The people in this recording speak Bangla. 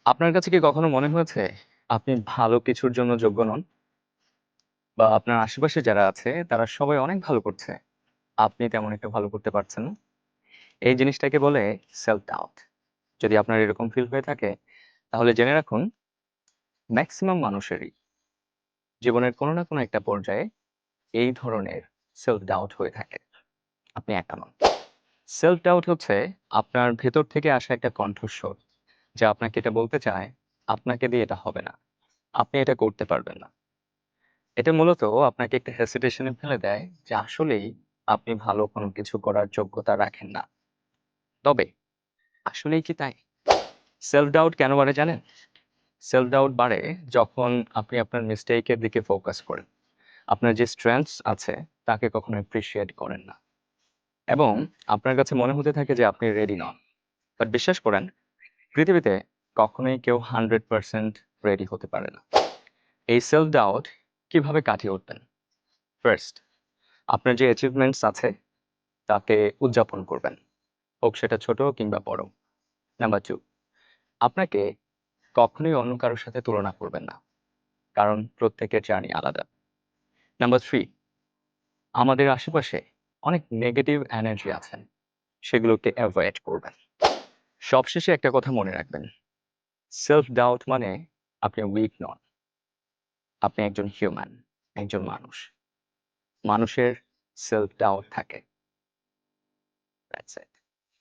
আপনার কাছে কি কখনো মনে হয়েছে আপনি ভালো কিছুর জন্য যোগ্য নন? বা আপনার আশেপাশে যারা আছে তারা সবাই অনেক ভালো করছে। আপনি তেমন একটা ভালো করতে পারছেন না? এই জিনিসটাকে বলে সেলফ ডাউট। যদি আপনার এরকম ফিল হয়ে থাকে তাহলে জেনে রাখুন মেক্সিমাম মানুষেরই জীবনের কোনো না কোনো একটা পর্যায়ে এই ধরনের সেলফ ডাউট হয়ে থাকে। আপনি একা নন। সেলফ ডাউট হচ্ছে আপনার ভেতর থেকে আসা একটা কণ্ঠস্বর যা আপনাকে এটা বলতে চায়, আপনাকে দিয়ে এটা হবে না। আপনি এটা করতে পারবেন না। এটা মূলত আপনাকে একটা হেসিটেশন এ ফেলে দেয় যে আসলেই আপনি ভালো কোনো কিছু করার যোগ্যতা রাখেন না। তবে আসলেই কি তাই? সেলফ ডাউট কেন বাড়ে জানেন? সেলফ ডাউট বাড়ে যখন আপনি আপনার মিস্টেক এর দিকে ফোকাস করেন। আপনার যে স্ট্রেংথস আছে তাকে কখনো অ্যাপ্রিশিয়েট করেন না। এবং আপনার কাছে মনে হতে থাকে যে আপনি রেডি নন। বাট বিশ্বাস করেন, পৃথিবীতে কখনোই কেউ 100% রেডি হতে পারে না। এই সেলফ ডাউট কিভাবে কাটিয়ে উঠবেন? ফার্স্ট, আপনার যে অ্যাচিভমেন্টস আছে তাকে উদযাপন করবেন। হোক সেটা ছোট কিংবা বড়। নাম্বার 2, আপনাকে কখনোই অন্য কারো সাথে তুলনা করবেন না। কারণ প্রত্যেকের জার্নি আলাদা। নাম্বার 3, আমাদের আশেপাশে অনেক নেগেটিভ এনার্জি আছে। সেগুলোকে এভয়েড করবেন। সবশেষে একটা কথা মনে রাখবেন। সেলফ ডাউট মানে আপনি উইক নন। আপনি একজন হিউম্যান, একজন মানুষ। মানুষের সেলফ ডাউট থাকে। That's it.